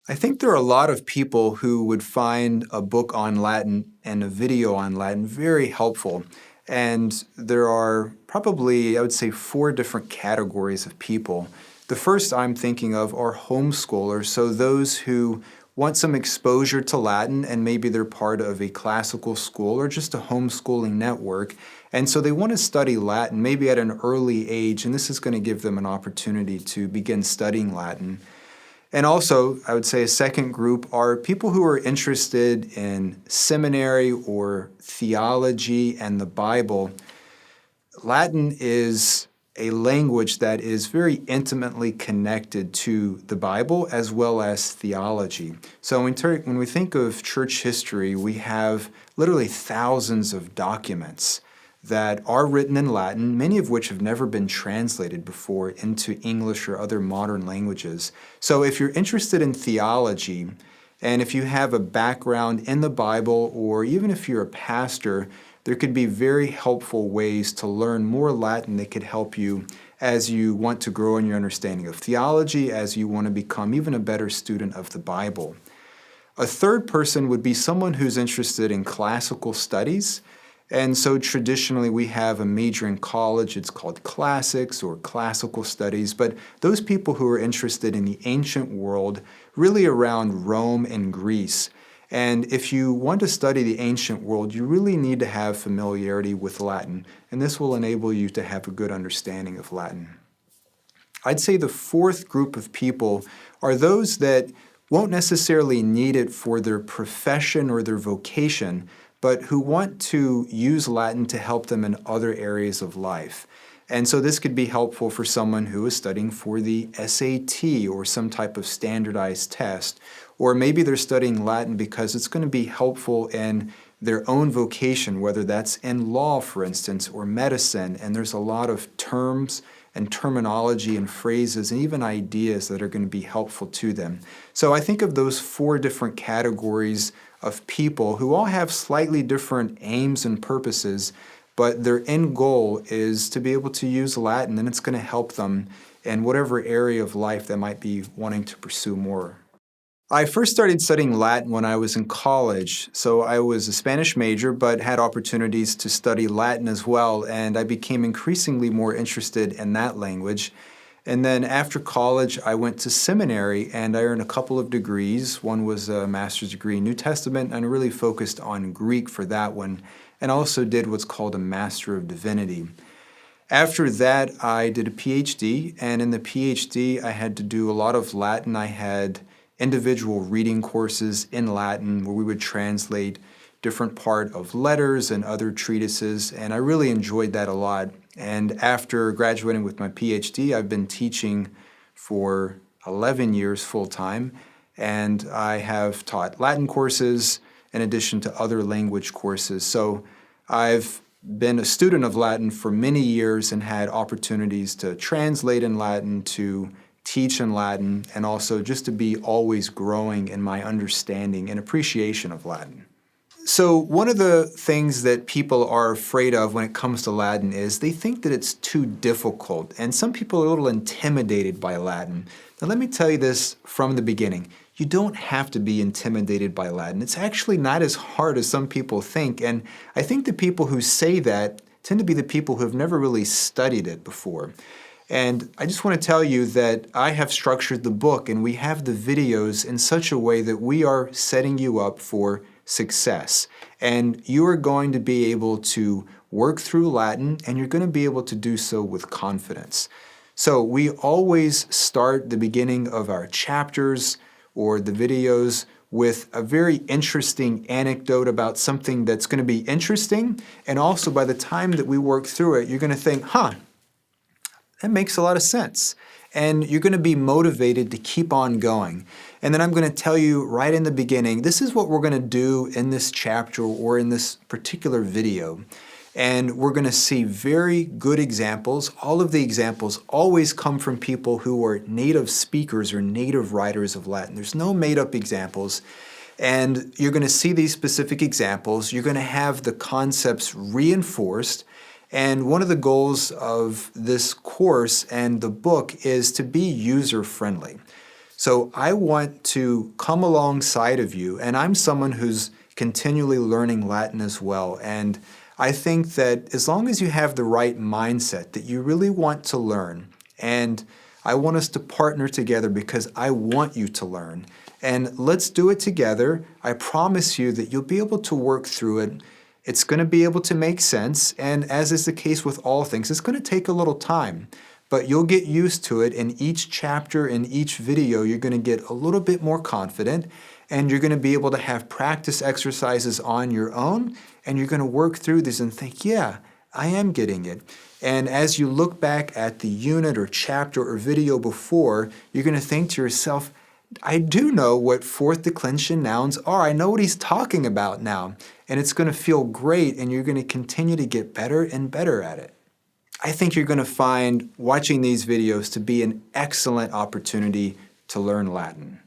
I think there are a lot of people who would find a book on Latin and a video on Latin very helpful. And there are probably, I would say, four different categories of people. The first I'm thinking of are homeschoolers, so those who want some exposure to Latin and maybe they're part of a classical school or just a homeschooling network. And so they want to study Latin maybe at an early age, and this is going to give them an opportunity to begin studying Latin. And also, I would say a second group are people who are interested in seminary or theology and the Bible. Latin is a language that is very intimately connected to the Bible as well as theology. So when we think of church history, we have literally thousands of documents that are written in Latin, many of which have never been translated before into English or other modern languages. So if you're interested in theology, and if you have a background in the Bible, or even if you're a pastor, there could be very helpful ways to learn more Latin that could help you as you want to grow in your understanding of theology, as you want to become even a better student of the Bible. A third person would be someone who's interested in classical studies. And so traditionally we have a major in college, it's called classics or classical studies, but those people who are interested in the ancient world, really around Rome and Greece. And if you want to study the ancient world, you really need to have familiarity with Latin, and this will enable you to have a good understanding of Latin. I'd say the fourth group of people are those that won't necessarily need it for their profession or their vocation, but who want to use Latin to help them in other areas of life. And so this could be helpful for someone who is studying for the SAT or some type of standardized test, or maybe they're studying Latin because it's going to be helpful in their own vocation, whether that's in law, for instance, or medicine, and there's a lot of terms and terminology and phrases and even ideas that are going to be helpful to them. So I think of those four different categories of people who all have slightly different aims and purposes, but their end goal is to be able to use Latin, and it's going to help them in whatever area of life they might be wanting to pursue more. I first started studying Latin when I was in college, so I was a Spanish major but had opportunities to study Latin as well, and I became increasingly more interested in that language. And then after college, I went to seminary and I earned a couple of degrees. One was a master's degree in New Testament, and I really focused on Greek for that one, and also did what's called a Master of Divinity. After that, I did a PhD, and in the PhD, I had to do a lot of Latin. I had individual reading courses in Latin where we would translate different part of letters and other treatises, and I really enjoyed that a lot. And after graduating with my PhD, I've been teaching for 11 years full-time, and I have taught Latin courses in addition to other language courses. So I've been a student of Latin for many years and had opportunities to translate in Latin, to teach in Latin, and also just to be always growing in my understanding and appreciation of Latin. So one of the things that people are afraid of when it comes to Latin is they think that it's too difficult, and some people are a little intimidated by Latin. Now let me tell you this from the beginning. You don't have to be intimidated by Latin. It's actually not as hard as some people think, and I think the people who say that tend to be the people who have never really studied it before. And I just want to tell you that I have structured the book and we have the videos in such a way that we are setting you up for success. And you are going to be able to work through Latin, and you're going to be able to do so with confidence. So we always start the beginning of our chapters or the videos with a very interesting anecdote about something that's going to be interesting. And also by the time that we work through it, you're going to think, that makes a lot of sense. And you're going to be motivated to keep on going. And then I'm going to tell you right in the beginning, this is what we're going to do in this chapter or in this particular video. And we're going to see very good examples. All of the examples always come from people who are native speakers or native writers of Latin. There's no made-up examples. And you're going to see these specific examples. You're going to have the concepts reinforced. And one of the goals of this course and the book is to be user-friendly. So I want to come alongside of you, and I'm someone who's continually learning Latin as well. And I think that as long as you have the right mindset that you really want to learn, and I want us to partner together because I want you to learn. And let's do it together. I promise you that you'll be able to work through it. It's going to be able to make sense. And as is the case with all things, it's going to take a little time. But you'll get used to it. In each chapter, in each video, you're going to get a little bit more confident, and you're going to be able to have practice exercises on your own, and you're going to work through this and think, yeah, I am getting it. And as you look back at the unit or chapter or video before, you're going to think to yourself, I do know what fourth declension nouns are. I know what he's talking about now. And it's going to feel great, and you're going to continue to get better and better at it. I think you're going to find watching these videos to be an excellent opportunity to learn Latin.